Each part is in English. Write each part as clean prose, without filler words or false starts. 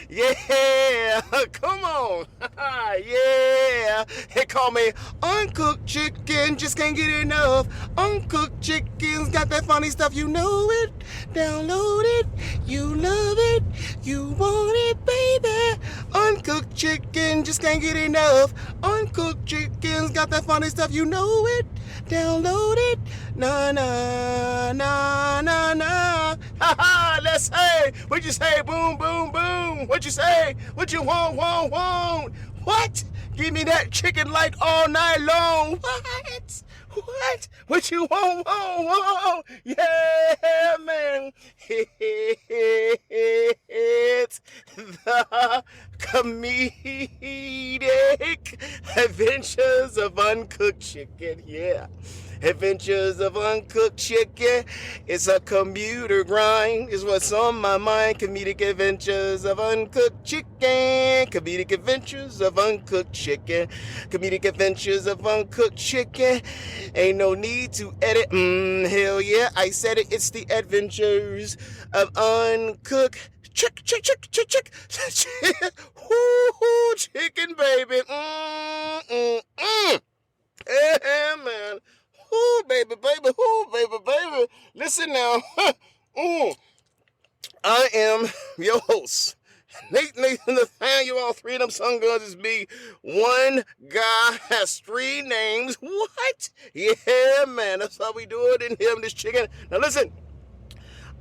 Yeah, come on. Yeah. They call me Uncooked Chicken, just can't get enough. Uncooked Chicken's got that funny stuff, you know it. Download it, you love it, you want it, baby. Uncooked Chicken, just can't get enough. Uncooked Chicken's got that funny stuff, you know it. Download it, na na na na na. Ha ha, let's say. What you say? Boom, boom, boom. What you say? What you want? What? Give me that chicken like all night long. What? What you want? Yeah, man. It's the comedic Adventures of Uncooked Chicken. Yeah. Adventures of Uncooked Chicken. It's a commuter grind, is what's on my mind. Comedic Adventures of Uncooked Chicken. Comedic Adventures of Uncooked Chicken. Comedic Adventures of Uncooked Chicken. Ain't no need to edit. Hell yeah, I said it. It's the Adventures of Uncooked Chicken, chicken, baby. Yeah, man. Ooh, baby. Listen now. I am your host, NateNathaNathaniel. All three of them sun guns is me. One guy has three names. What? Yeah, man. That's how we do it in here, this chicken. Now listen.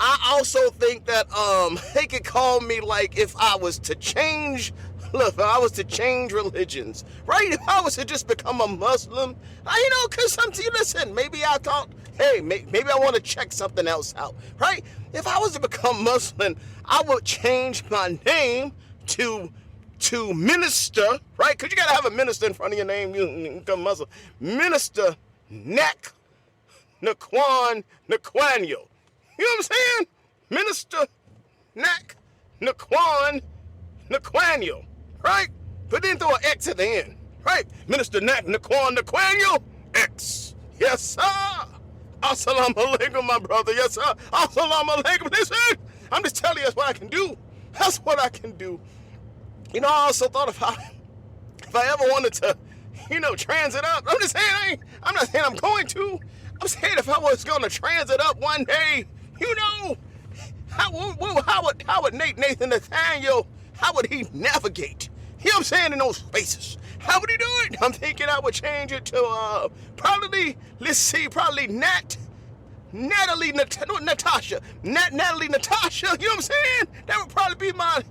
I also think that they could call me like if I was to change religions, right? If I was to just become a Muslim, because listen, maybe I thought, hey, maybe I want to check something else out, right? If I was to become Muslim, I would change my name to minister, right? Because you got to have a minister in front of your name, you become Muslim. Minister NateNathaNathaniel. You know what I'm saying? Minister NateNathaNathaniel, right? But then throw an X at the end, right? Minister NateNathaNathaniel, X. Yes, sir. Assalamu alaikum, my brother. Yes, sir. Assalamu alaikum. Listen, I'm just telling you that's what I can do. That's what I can do. I also thought about if I ever wanted to, transit up. I'm just saying, I'm not saying I'm going to. I'm saying if I was going to transit up one day, how would NateNathaNathaniel, how would he navigate? You know what I'm saying, in those spaces? How would he do it? I'm thinking I would change it to probably Natasha. Natalie Natasha. You know what I'm saying? That would probably be my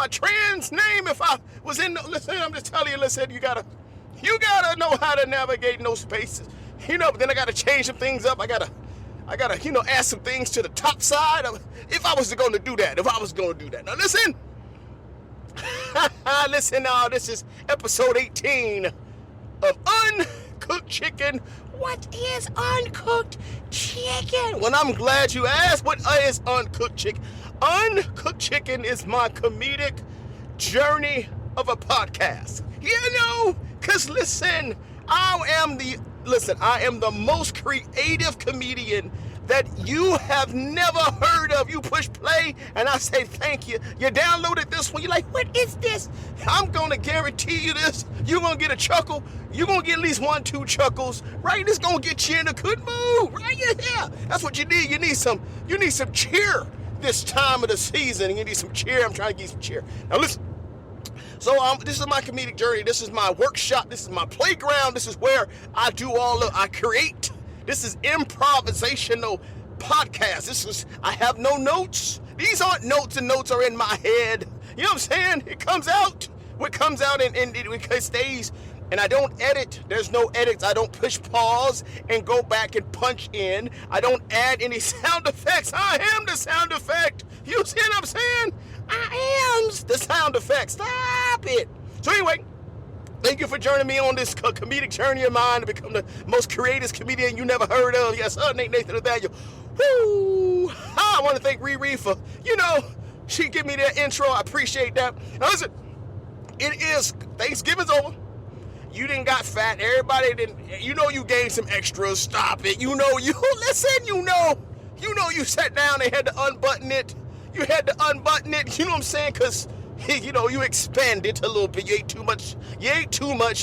trans name if I was in. Listen, I'm just telling you. Listen, you gotta know how to navigate in those spaces. But then I gotta change some things up. I gotta, add some things to the top side of, if I was going to do that. Now listen. Listen now, this is episode 18 of Uncooked Chicken. What is Uncooked Chicken? Well, I'm glad you asked. What is Uncooked Chicken? Uncooked Chicken is my comedic journey of a podcast. Because listen, I am the most creative comedian that you have never heard of. You push play and I say thank you. You downloaded this one. You're like, what is this? I'm going to guarantee you this. You're going to get a chuckle. You're going to get at least 1-2 chuckles, right? It's going to get you in a good mood, right? Yeah. That's what you need. You need some cheer this time of the season. You need some cheer. I'm trying to get some cheer. Now listen. So this is my comedic journey. This is my workshop. This is my playground. This is where I create. This is improvisational podcast. I have no notes. These aren't notes, and notes are in my head. You know what I'm saying? It comes out. What comes out and it stays. And I don't edit. There's no edits. I don't push pause and go back and punch in. I don't add any sound effects. I am the sound effect. You see what I'm saying? I am the sound effect. Stop it. So anyway, thank you for joining me on this comedic journey of mine to become the most creative comedian you never heard of. Yes, NateNathaNathaniel. Woo! I want to thank Riri for, she gave me that intro. I appreciate that. Now listen, it is Thanksgiving's over. You didn't got fat. Everybody didn't. You gained some extras. Stop it. You listen. You sat down and had to unbutton it. You had to unbutton it. You know what I'm saying? Because You expanded a little bit. You ate too much.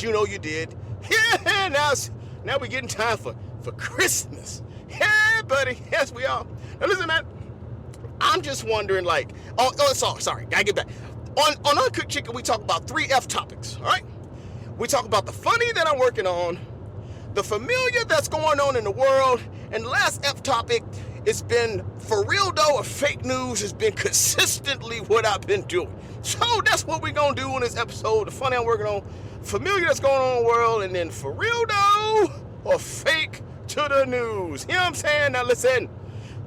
You did. Yeah, now we're getting time for Christmas. Yeah, buddy. Yes, we are. Now listen, man. I'm just wondering, sorry, gotta get back. On Uncooked Chicken, we talk about 3 F topics, all right? We talk about the funny that I'm working on, the familiar that's going on in the world, and the last F topic, it's been for real though, or fake news has been consistently what I've been doing. So that's what we're gonna do on this episode, the funny I'm working on, familiar that's going on in the world, and then for real though, or fake to the news. You know what I'm saying? Now listen,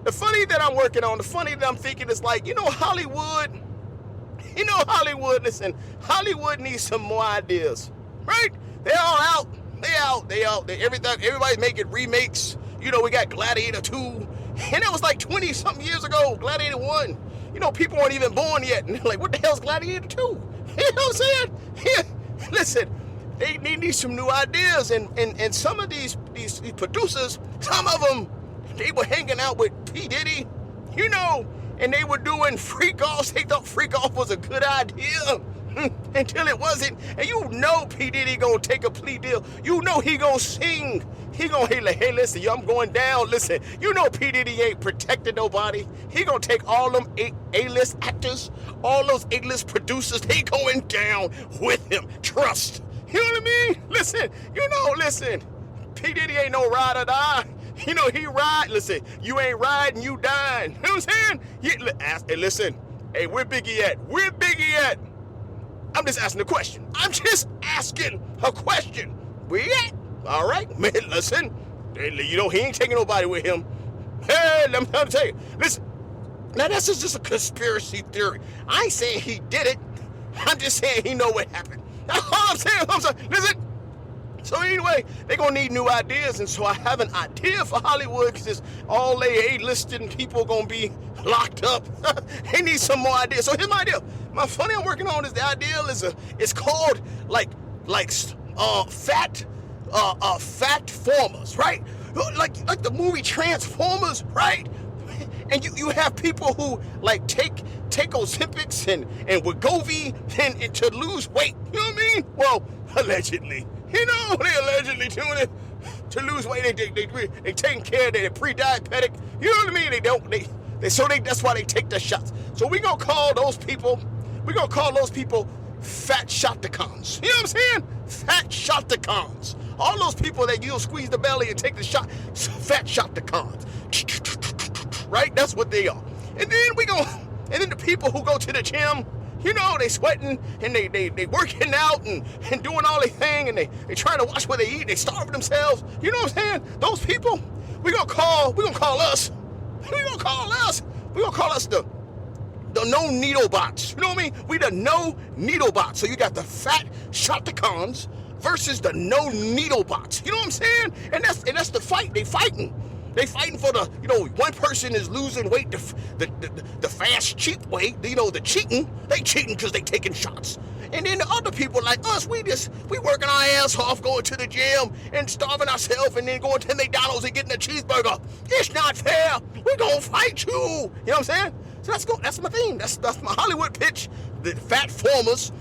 the funny that I'm working on, the funny that I'm thinking is Hollywood. Listen, Hollywood needs some more ideas, right? They're all out. Everybody's making remakes. We got Gladiator 2, and that was like 20-something years ago. Gladiator 1. People weren't even born yet, and they're like, what the hell's Gladiator 2? You know what I'm saying? Yeah. Listen, they need some new ideas, and some of these producers, some of them, they were hanging out with P. Diddy, and they were doing freak-offs. They thought freak-off was a good idea until it wasn't. And P. Diddy gonna take a plea deal. He gonna sing. He gonna, hey, listen, I'm going down. Listen, P. Diddy ain't protecting nobody. He gonna take all them A-list actors, all those A-list producers, they going down with him. Trust. You know what I mean? Listen, listen, P. Diddy ain't no ride or die. He ride. Listen, you ain't riding, you dying. You know what I'm saying? Hey, listen. Hey, where Biggie at? Where Biggie at? I'm just asking a question. I'm just asking a question. Where you at? All right, man, listen. He ain't taking nobody with him. Hey, let me tell you. Listen, now this is just a conspiracy theory. I ain't saying he did it. I'm just saying he know what happened. That's all I'm saying. Listen. So anyway, they're going to need new ideas, and so I have an idea for Hollywood, because all they A-listed people going to be locked up. They need some more ideas. So here's my idea. My funny I'm working on is the idea it's called PHATFORMERS, right? Like the movie Transformers, right? And you have people who take Ozempics and Wegovy and to lose weight. You know what I mean? Well, allegedly. They allegedly doing it to lose weight. They taking care of their pre-diabetic. You know what I mean? That's why they take the shots. So we gonna call those people fat shot-the-cons. You know what I'm saying? Fat shot-the-cons. All those people that squeeze the belly and take the shot, fat shot-the-cons. Right? That's what they are. And then the people who go to the gym, they sweating and they working out and doing all their thing, and they trying to watch what they eat. They starving themselves. You know what I'm saying? Those people, we gonna call us the no needle bots. You know what I mean? We the no needle bots. So you got the fat shot-the-cons versus the no needle bots. You know what I'm saying? And that's the fight. They fighting for the, one person is losing weight the fast, cheap way, the cheating. They cheating because they taking shots. And then the other people like us, we working our ass off, going to the gym and starving ourselves, and then going to McDonald's and getting a cheeseburger. It's not fair. We're going to fight you. You know what I'm saying? So that's my theme. That's my Hollywood pitch. The PHATFORMERS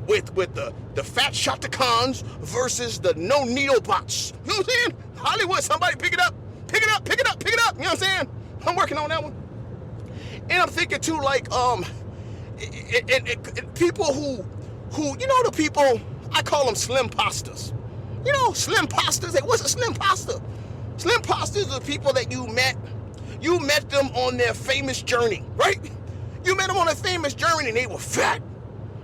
with the fat shot-the-cons versus the no needle bots. You know what I'm saying? Hollywood, somebody pick it up. Pick it up. You know what I'm saying? I'm working on that one. And I'm thinking too, people who the people, I call them Slimpastas. Slimpastas. Hey, what's a Slimpasta? Slimpastas are the people that you met. You met them on their famous journey, right? You met them on a famous journey, and they were fat.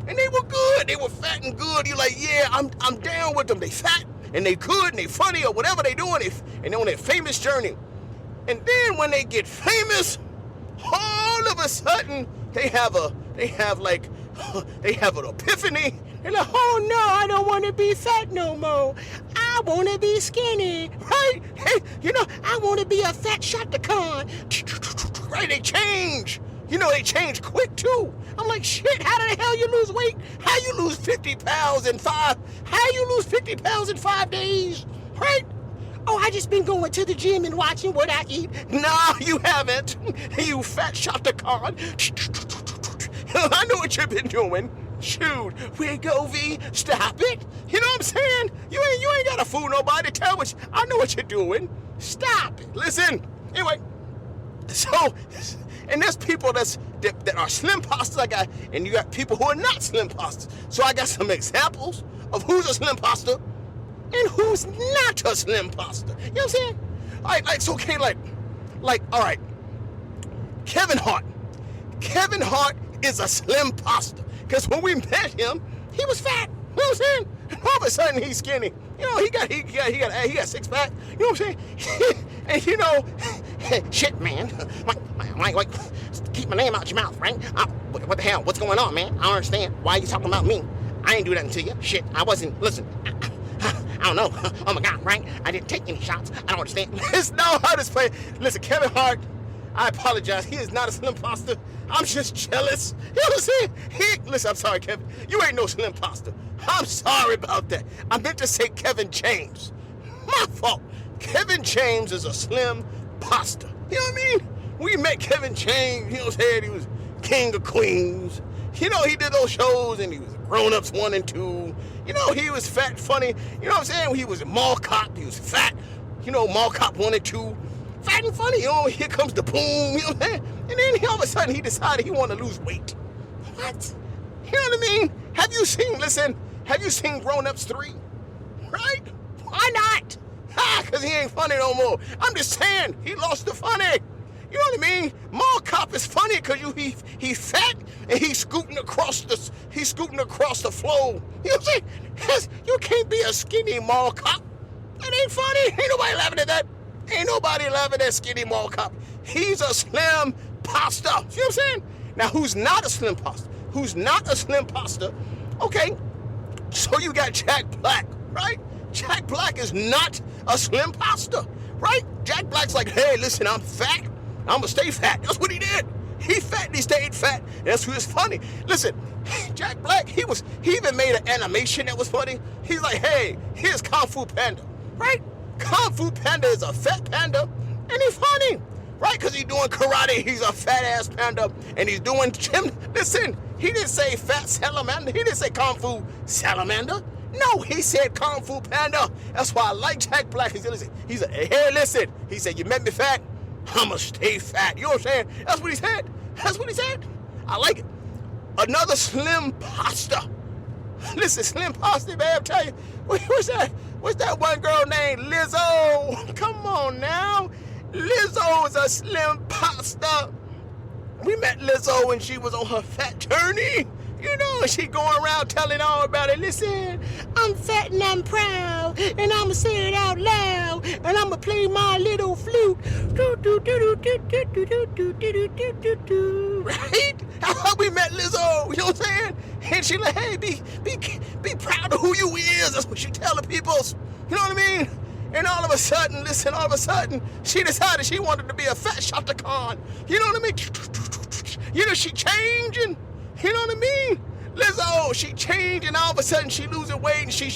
And they were good. They were fat and good. You're like, yeah, I'm down with them. They fat, and they good, and they funny, or whatever they doing, and they're on their famous journey. And then when they get famous, all of a sudden, they have an epiphany. They're like, oh no, I don't want to be fat no more. I want to be skinny, right? Hey, I want to be a fat shot-the-con. Right, they change. They change quick too. I'm like, shit, how the hell you lose weight? How you lose 50 pounds in 5 days, right? Oh, I just been going to the gym and watching what I eat. No, you haven't. You fat shot-the-con. I know what you've been doing. Shoot, we go V, stop it. You know what I'm saying? You ain't gotta fool nobody. I know what you're doing. Stop it. Listen. Anyway, so, and there's people that are Slimposters. And you got people who are not Slimposters. So I got some examples of who's a Slimposter and who's not a Slimposter. You know what I'm saying? It's okay, all right. Kevin Hart. Kevin Hart is a Slimposter. Because when we met him, he was fat. You know what I'm saying? And all of a sudden he's skinny. You know, he got six pack. You know what I'm saying? And you know, shit, man. Like, keep my name out your mouth, right? What the hell? What's going on, man? I don't understand. Why are you talking about me? I ain't do nothing to you. Shit, I wasn't. Listen, I don't know. Oh my God, right? I didn't take any shots. I don't understand. It's not how this play. Listen, Kevin Hart, I apologize. He is not a Slimposter. I'm just jealous. You know what I'm saying? Listen, I'm sorry, Kevin. You ain't no Slimposter. I'm sorry about that. I meant to say Kevin James. My fault. Kevin James is a Slimposter. You know what I mean? We met Kevin James. You know what I'm saying? He was King of Queens. You know, he did those shows and he was Grown Ups 1 and 2. You know, he was fat and funny. You know what I'm saying? He was a mall cop. He was fat. You know, mall cop 1 and 2. Fat and funny. You know, here comes the boom. You know what I'm saying? And then all of a sudden he decided he wanted to lose weight. What? You know what I mean? Have you seen Grown Ups 3? Right? Why not? Because he ain't funny no more. I'm just saying, he lost the funny. You know what I mean? Mall cop is funny because he's fat and he's scooting across the floor. You know what I'm saying? You can't be a skinny mall cop. That ain't funny. Ain't nobody laughing at that. Ain't nobody laughing at skinny mall cop. He's a slim pasta. You know what I'm saying? Now, who's not a slim pasta? Who's not a slim pasta? Okay, so you got Jack Black, right? Jack Black is not a slim pasta, right? Jack Black's like, hey, listen, I'm fat. I'm gonna stay fat. That's what he did. He fat and he stayed fat. That's who is funny. Listen, Jack Black, he even made an animation that was funny. He's like, hey, here's Kung Fu Panda, right? Kung Fu Panda is a fat panda, and he's funny, right? Because he's doing karate. He's a fat ass panda, and he's doing gym. Listen, he didn't say fat salamander. He didn't say Kung Fu salamander. No, he said Kung Fu Panda. That's why I like Jack Black. He's like, hey, listen. He said, you met me fat, I'ma stay fat. You know what I'm saying? That's what he said. That's what he said. I like it. Another slim pasta. Listen, slim pasta, man, I'm telling you. What's that one girl named Lizzo? Come on now. Lizzo is a slim pasta. We met Lizzo when she was on her fat journey. You know, she going around telling all about it. Listen, I'm fat and I'm proud, and I'ma say it out loud, and I'ma play my little flute. Right? That's how we met Lizzo. You know what I'm saying? And she like, hey, be proud of who you is. That's what she telling people. You know what I mean? And all of a sudden, she decided she wanted to be a fat Shaka Khan. You know what I mean? You know, she changing. You know what I mean? Lizzo, she changed, and all of a sudden she losing weight, and she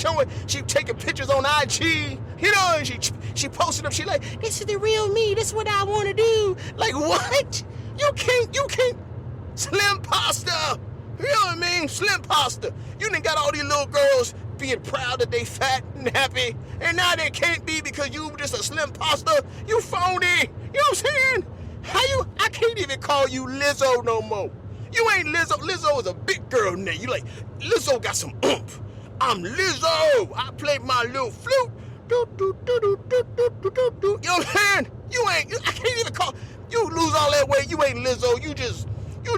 taking pictures on IG. You know, and she posted them. She like, this is the real me. This is what I want to do. Like, what? You can't. Slim pasta. You know what I mean? Slim pasta. You done got all these little girls being proud that they fat and happy, and now they can't be because you just a slim pasta. You phony. You know what I'm saying? I can't even call you Lizzo no more. You ain't Lizzo. Lizzo is a big girl name. You like, Lizzo got some oomph. I'm Lizzo. I play my little flute. Do, do, do, do, do, do, do, do, do. You know what I'm saying? I can't even call, you lose all that weight. You ain't Lizzo. You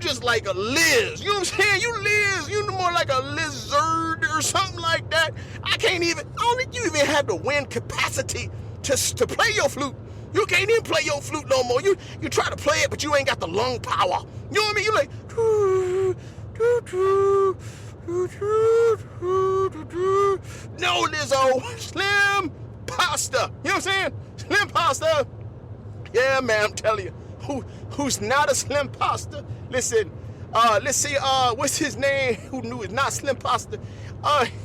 just like a Liz. You know what I'm saying? You Liz. You more like a lizard or something like that. I don't think you even have the wind capacity to play your flute. You can't even play your flute no more. You try to play it, but you ain't got the lung power. You know what I mean? You like, no, Lizzo, slim pasta. You know what I'm saying? Slim pasta. Yeah, man, I'm telling you. Who's not a slim pasta? Listen, let's see, what's his name? Who knew it's not slim pasta?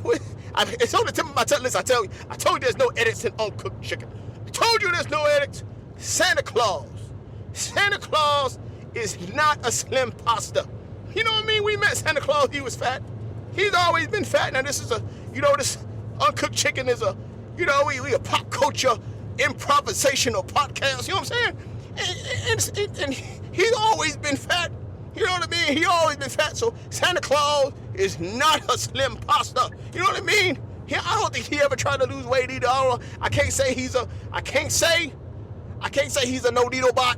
It's on the tip of my tongue. Listen, I told you there's no edits in Uncooked Chicken. I told you there's no edits. Santa Claus. Santa Claus is not a slim pasta. You know what I mean? We met Santa Claus, he was fat. He's always been fat. Now this is this Uncooked Chicken is we a pop culture improvisational podcast, you know what I'm saying? And he's always been fat. You know what I mean? He always been fat. So Santa Claus is not a Slimposta. You know what I mean? I don't think he ever tried to lose weight either. I can't say he's a no-needle bot,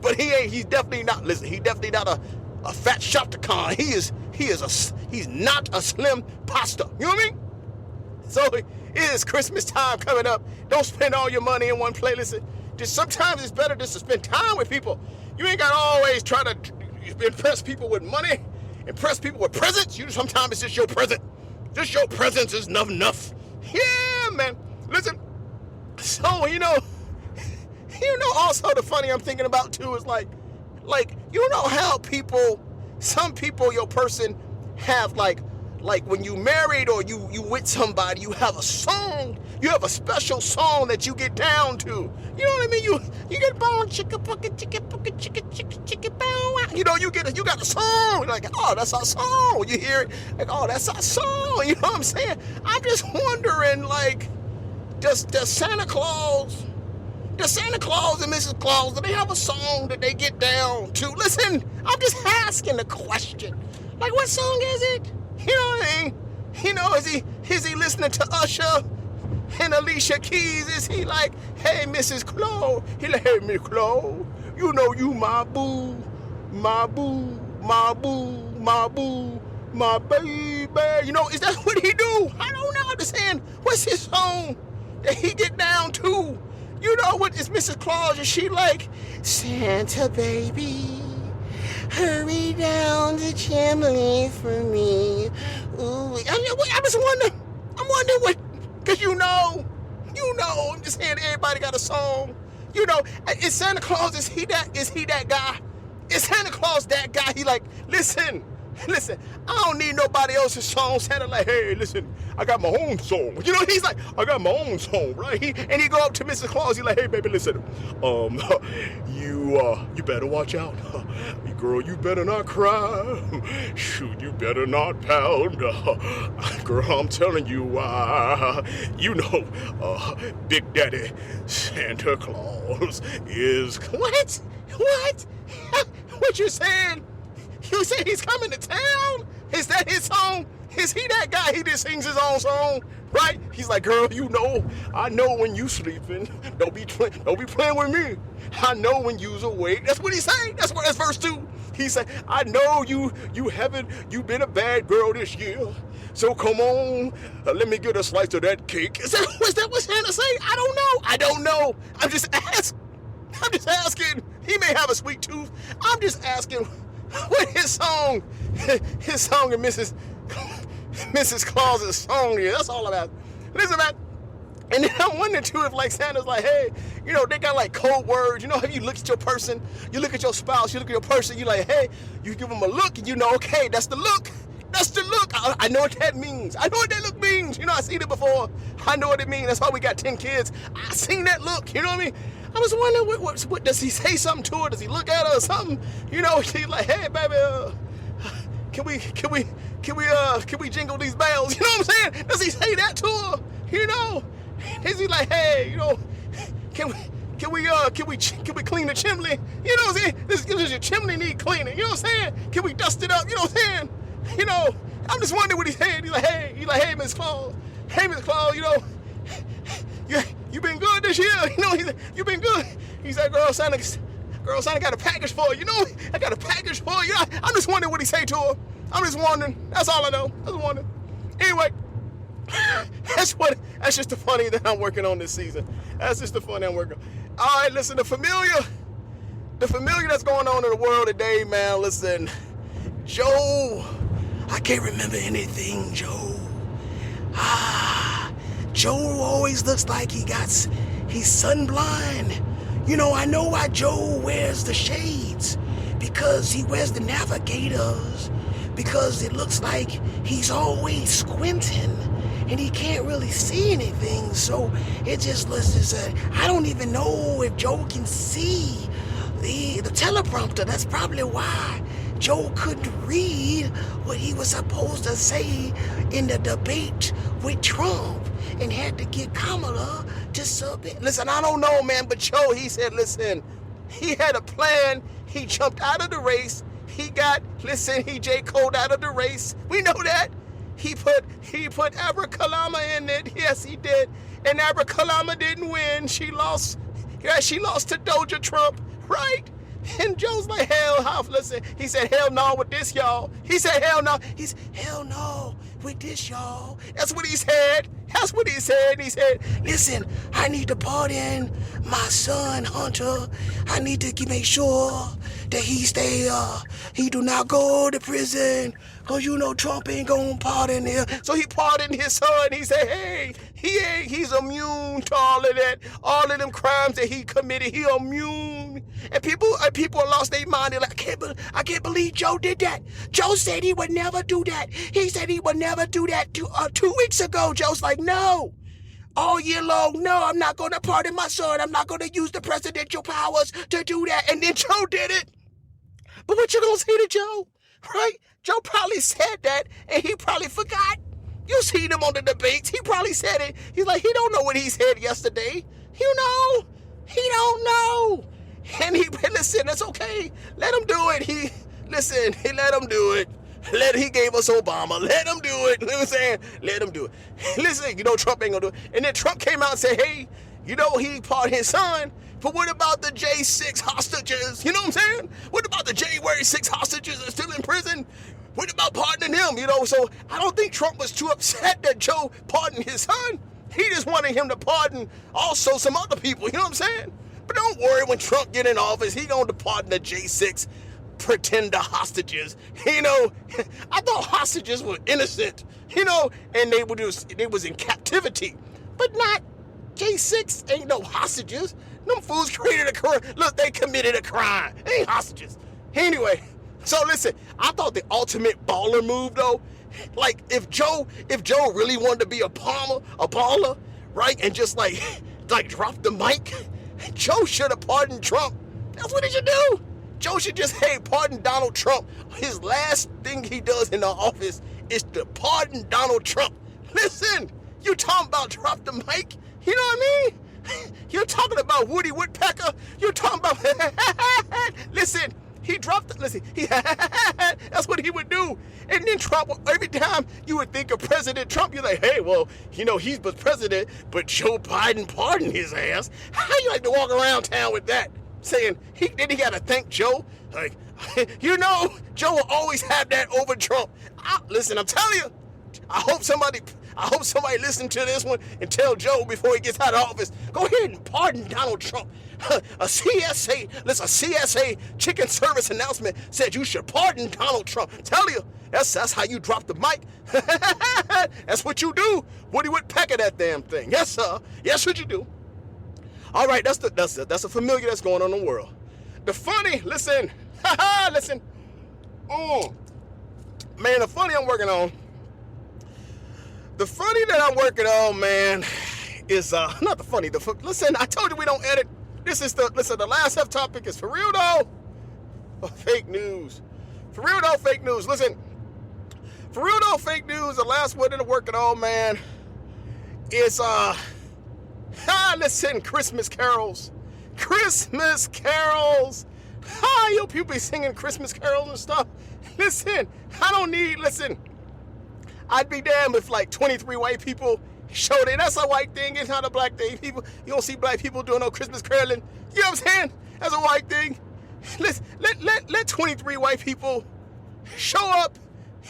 but he's definitely not, listen, he's definitely not a fat shopticon. He's not a slim pasta. You know what I mean? So it is Christmas time coming up. Don't spend all your money in one place. Listen, just sometimes it's better just to spend time with people. You ain't got to always try to impress people with money, impress people with presents. Sometimes it's just your present. Just your presence is enough. Yeah, man. Listen, so, also the funny I'm thinking about too is like, how some people, your person have like when you married or you with somebody, you have a song, you have a special song that you get down to. You know what I mean? You get bone chicka bucket chicka bow. You got a song. You're like, oh, that's our song. When you hear it, like, oh, that's our song. You know what I'm saying? I'm just wondering, like, does Santa Claus and Mrs. Claus, do they have a song that they get down to? Listen, I'm just asking the question. Like, what song is it? You know what I mean? Is he listening to Usher and Alicia Keys? Is he like, hey, Mrs. Claus? He like, hey, Miss Claus, you my boo, my boo, my boo, my boo, my baby. Is that what he do? I don't know. I'm just saying, what's his song that he get down to? What is Mrs. Claus? Is she like, Santa baby, hurry down the chimney for me. Ooh, I'm wondering what, because I'm just saying everybody got a song. Is Santa Claus, is he that guy? Is Santa Claus that guy? He like, listen, I don't need nobody else's song. Santa like, hey, listen, I got my own song. He's like, I got my own song, right? He go up to Mrs. Claus. He like, hey, baby, listen, you better watch out. Girl, you better not cry. Shoot, you better not pound. Girl, I'm telling you, Big Daddy Santa Claus is... What? What you saying? You say he's coming to town? Is that his song? Is he that guy? He just sings his own song, right? He's like, girl, I know when you sleeping. Don't be playing with me. I know when you's awake. That's what he say. That's verse 2. He said, I know you been a bad girl this year. So come on, let me get a slice of that cake. Is that what Santa say? I don't know. I'm just asking. He may have a sweet tooth. I'm just asking what his song and Mrs. Claus's song is. That's all about. Listen, man. And then I'm wondering too if like Santa's like, hey, they got like code words. If you look at your person, you look at your spouse, you look at your person, you like, hey, you give them a look and okay, that's the look. That's the look. I know what that means. I know what that look means. I seen it before. I know what it means. That's why we got 10 kids. I seen that look. You know what I mean? I was wondering, what does he say something to her? Does he look at her or something? She's like, hey, baby, can we jingle these bells? You know what I'm saying? Does he say that to her? Is he like, hey, can we clean the chimney? You know what I'm saying? This your chimney need cleaning. You know what I'm saying? Can we dust it up? You know what I'm saying? I'm just wondering what he's saying. He's like, hey, Miss Claus. Hey, Miss Claus, you been good this year. You been good. He's like, girl, Santa got a package for you. I got a package for you. I'm just wondering what he say to her. I'm just wondering. That's all I know. I just wondering. Anyway, that's just the funny that I'm working on this season. That's just the funny I'm working on. All right, listen, the familiar that's going on in the world today, man. Listen, Joe, I can't remember anything, Joe. Joe always looks like he's sunblind. I know why Joe wears the shades, because he wears the navigators, because it looks like he's always squinting and he can't really see anything. So it just looks I don't even know if Joe can see the teleprompter. That's probably why Joe couldn't read what he was supposed to say in the debate with Trump and had to get Kamala to submit. Listen, I don't know, man, but Joe, he said, listen, he had a plan. He jumped out of the race. He J. Cole out of the race. We know that. He put Abrakalama in it. Yes, he did. And Abrakalama didn't win. She lost. Yeah, she lost to Doja Trump, right? And Joe's like, listen. He said, hell no with this, y'all. He said, hell no. He's hell no with this, y'all. That's what he said. That's what he said. He said, listen, I need to pardon my son, Hunter. I need to make sure that he do not go to prison. Cause you know Trump ain't gonna pardon him. So he pardoned his son. He said, hey, he's immune to all of them crimes that he committed. He immune. And people lost their mind. They're like, I can't believe Joe did that. Joe said he would never do that. He said he would never do that 2 weeks ago. Joe's like, no. All year long, no, I'm not going to pardon my son. I'm not going to use the presidential powers to do that. And then Joe did it. But what you going to say to Joe, right? Joe probably said that, and he probably forgot. You seen him on the debates. He probably said it. He's like, he don't know what he said yesterday. You know, he don't know. And listen, that's okay. Let him do it. He let him do it. He gave us Obama. Let him do it. You know what I'm saying? Let him do it. Listen, you know Trump ain't gonna do it. And then Trump came out and said, hey, you know, he pardoned his son. But what about the J6 hostages? You know what I'm saying? What about the January 6 hostages that are still in prison? What about pardoning them? You know, so I don't think Trump was too upset that Joe pardoned his son. He just wanted him to pardon also some other people. You know what I'm saying? But don't worry, when Trump get in office, he going to pardon the J6 pretender hostages. You know, I thought hostages were innocent, you know, and they was in captivity. But not J6 ain't no hostages. Them fools created a crime. Look, they committed a crime. They ain't hostages. Anyway, so listen, I thought the ultimate baller move though, like if Joe really wanted to be a baller, right, and just like drop the mic, Joe should have pardoned Trump. That's what he should do. Joe should just, pardon Donald Trump. His last thing he does in the office is to pardon Donald Trump. Listen, you talking about drop the mic? You know what I mean? You're talking about Woody Woodpecker. You're talking about, listen, that's what he would do. And then Trump, every time you would think of President Trump, you're like, hey, well, you know, he was president, but Joe Biden pardoned his ass. How you like to walk around town with that? Saying, he got to thank Joe. Like, you know, Joe will always have that over Trump. Listen, I'm telling you, I hope somebody listen to this one and tell Joe before he gets out of office, go ahead and pardon Donald Trump. A CSA chicken service announcement said you should pardon Donald Trump. Tell you, that's how you drop the mic. That's what you do. Woody Woodpecker that damn thing. Yes, sir. Yes, what you do. All right, that's a familiar that's going on in the world. The funny, listen, listen. Man, the funny I'm working on. The funny that I'm working on, man, is not the funny. Listen, I told you we don't edit. The last half topic is for real though. Fake news. For real though, fake news. Listen, for real though, fake news. The last one that I'm working on, man, is listen, Christmas carols. Christmas carols. You people be singing Christmas carols and stuff. Listen, I'd be damned if like 23 white people showed it. That's a white thing. It's not a black thing. You don't see black people doing no Christmas caroling. You know what I'm saying? That's a white thing. Let 23 white people show up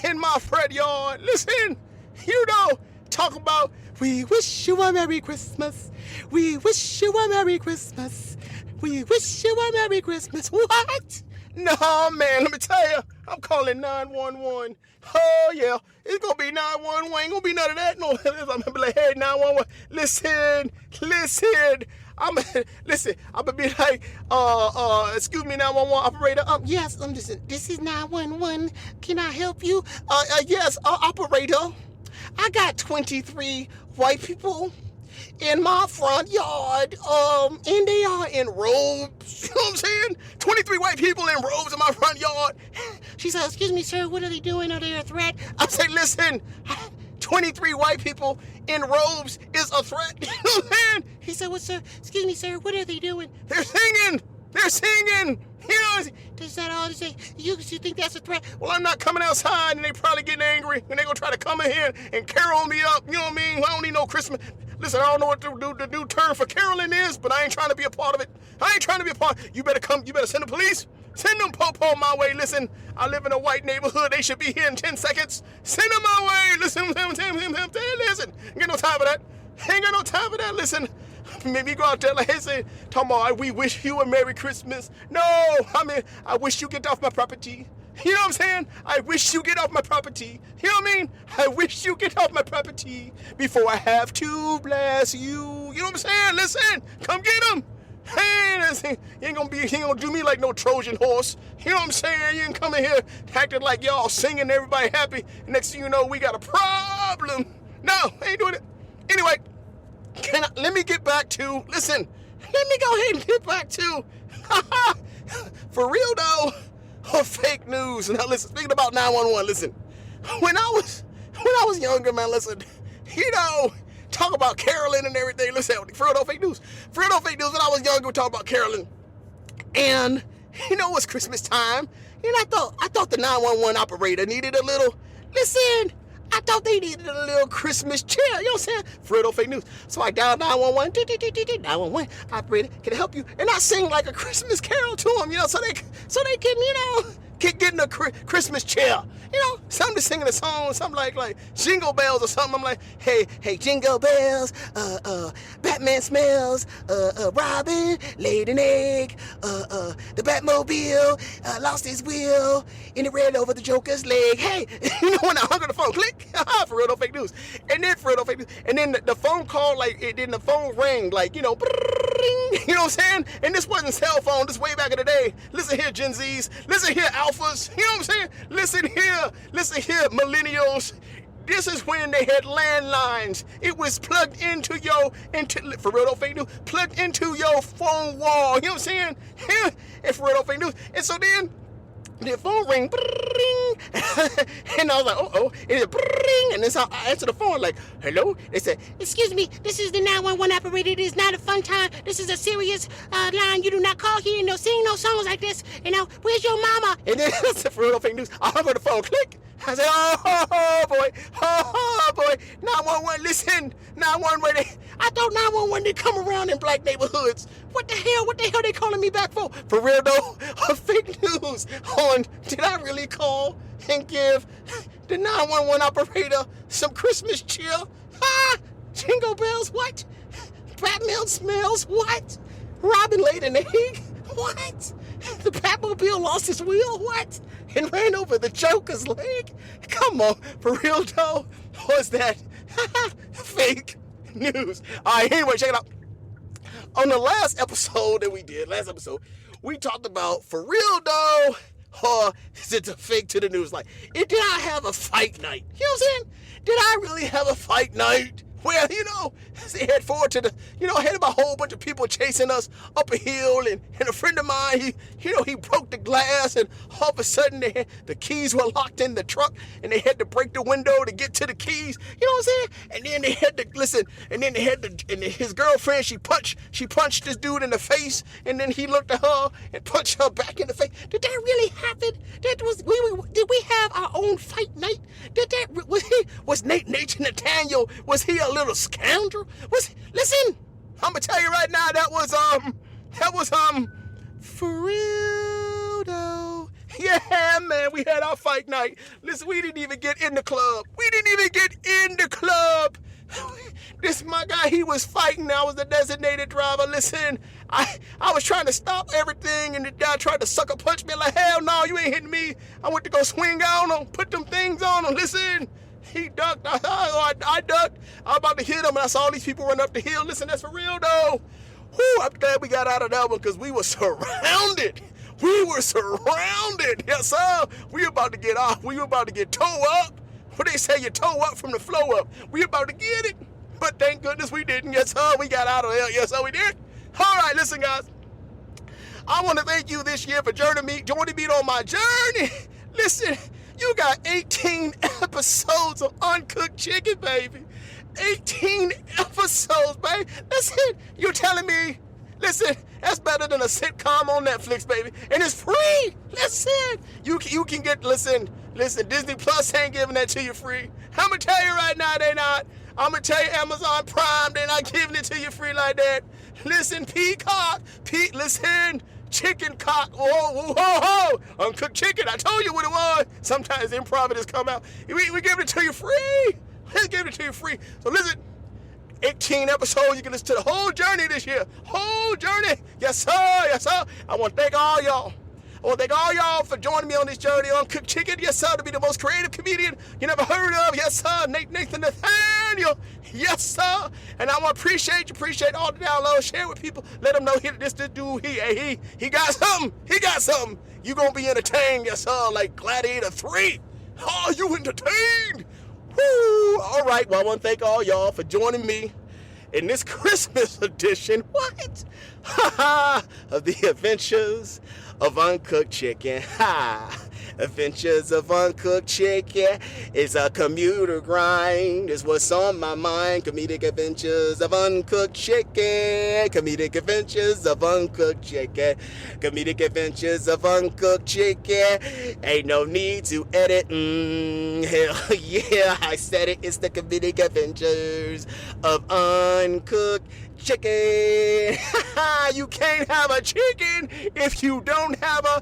in my front yard. Listen, you know, talk about, we wish you a Merry Christmas. We wish you a Merry Christmas. We wish you a Merry Christmas. What? No, man, let me tell you, I'm calling 911. Oh, yeah, it's going to be 911. Ain't going to be none of that. No, I'm going to be like, hey, 911, listen. I'm going to be like, excuse me, 911 operator. Yes, this is 911. Can I help you? Yes, operator. I got 23 white people in my front yard, and they are in robes. You know what I'm saying? 23 white people in robes in my front yard. She said, excuse me, sir, what are they doing? Are they a threat? I say, listen, 23 white people in robes is a threat. You know what I'm saying? He said, what, sir? Excuse me, sir, what are they doing? They're singing. They're singing. You know, is that all to say? You think that's a threat? Well, I'm not coming outside, and they probably getting angry, and they gonna try to come in here and carol me up. You know what I mean? I don't need no Christmas. Listen, I don't know what the new term for caroling is, but I ain't trying to be a part of it. I ain't trying to be a part. You better come. You better send the police. Send them po-po my way. Listen, I live in a white neighborhood. They should be here in 10 seconds. Send them my way. Listen, listen. Ain't got no time for that. Ain't got no time for that. Listen. Maybe go out there like, hey, say, talking about, we wish you a Merry Christmas. No, I mean, I wish you get off my property. You know what I'm saying? I wish you get off my property. You know what I mean? I wish you get off my property before I have to bless you. You know what I'm saying? Listen, come get him. Hey, listen, you ain't gonna do me like no Trojan horse. You know what I'm saying? You ain't coming here acting like y'all singing, everybody happy. Next thing you know, we got a problem. No, I ain't doing it. Anyway. Let me get back to, listen, let me go ahead and get back to, for real though, fake news. Now listen, speaking about 911, listen, when I was younger, man, listen, you know, talk about caroling and everything, listen, for real though, fake news, when I was younger, we talk about caroling, and, you know, it's Christmas time, and I thought the 911 operator needed a little, listen, I thought they needed a little Christmas cheer. You know what I'm saying? For real, fake news. So I dialed 911. 911. Operator, can I help you? And I sing like a Christmas carol to them, you know, so they can, you know, get in a Christmas cheer. You know, something to singing a song, something like Jingle Bells or something. I'm like, hey, jingle bells, Batman smells, Robin laid an egg, the Batmobile lost his wheel, and it ran over the Joker's leg. Hey, you know when I hung on the phone, click, for real, no fake news. And then for real, no fake news. And then the phone call, then the phone rang, like, you know, you know what I'm saying? And this wasn't cell phone, this way back in the day. Listen here, Gen Zs. Listen here, Alphas. You know what I'm saying? Listen here, Millennials. This is when they had landlines. It was plugged into for real, no fake news, plugged into your phone wall. You know what I'm saying? And for real, no fake news. And so then, the phone ring, and I was like, uh-oh, and it and then so I answered the phone like, hello? They said, excuse me, this is the 911 operator. It is not a fun time. This is a serious line. You do not call here and sing no songs like this. You know, where's your mama? And then, for real fake news, I hung on the phone, click. I said, oh boy, 911, listen, 911, I thought 911 did come around in black neighborhoods. What the hell they calling me back for? For real though, fake news on, did I really call and give the 911 operator some Christmas cheer? Jingle bells, what? Batman smells, what? Robin laid an egg, what? The Batmobile lost his wheel, what? And ran over the Joker's leg? Come on, for real though, was that fake news? All right, anyway, check it out. On the last episode that we did, we talked about, for real though, or is it a fake to the news? Like, did I have a fight night? You know what I'm saying? Did I really have a fight night? Well, you know, they head forward to I had about a whole bunch of people chasing us up a hill, and a friend of mine, he broke the glass, and all of a sudden the keys were locked in the truck, and they had to break the window to get to the keys, you know what I'm saying? And then they had to, and his girlfriend, she punched this dude in the face, and then he looked at her and punched her back in the face. Did that really happen? Did we have our own fight night? Was NateNathaNathaniel, was he a little scoundrel? Listen, I'm gonna tell you right now, that was for real though. Yeah, man, we had our fight night. Listen, we didn't even get in the club. This my guy, he was fighting. I was the designated driver. Listen, I was trying to stop everything, and the guy tried to sucker punch me. Like, hell no, you ain't hitting me. I went to go swing on him, put them things on him. Listen, he ducked. I ducked. I was about to hit him, and I saw all these people run up the hill. Listen, that's for real though. Whew, I'm glad we got out of that one, because we were surrounded. Yes, sir. We about to get off. We were about to get toe up. What they say, you toe up from the flow up. We about to get it. But thank goodness we didn't. Yes, sir, we got out of there. Yes, sir, we did. All right, listen, guys. I want to thank you this year for joining me on my journey. Listen, you got 18 episodes of Uncooked Chicken, baby. 18 episodes, baby. Listen, you're telling me, listen, that's better than a sitcom on Netflix, baby. And it's free. Listen, you can get, listen, Disney Plus ain't giving that to you free. I'm going to tell you right now, they not. I'm going to tell you Amazon Prime, they're not giving it to you free like that. Listen, listen, chicken cock, whoa, Uncooked Chicken, I told you what it was. Sometimes improv just come out. We giving it to you free. Let's give it to you free. So listen, 18 episodes, you can listen to the whole journey this year. Whole journey. Yes, sir, yes, sir. I want to thank all y'all. I want to thank all y'all for joining me on this journey on Uncooked Chicken. Yes, sir, to be the most creative comedian you never heard of. Yes, sir, NateNathaNathaniel. Yes, sir. And I want to appreciate all the downloads. Share with people. Let them know this dude, he got something. He got something. You going to be entertained, yes, sir, like Gladiator 3. Oh, you entertained. Woo. All right, well, I want to thank all y'all for joining me in this Christmas edition, of the Adventures of Uncooked Chicken. Adventures of Uncooked Chicken is a commuter grind, is what's on my mind. Comedic adventures of uncooked chicken. Comedic adventures of uncooked chicken. Comedic adventures of uncooked chicken. Ain't no need to edit. Hell yeah, I said it. It's the comedic adventures of uncooked chicken. You can't have a chicken if you don't have a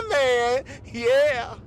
man. Yeah.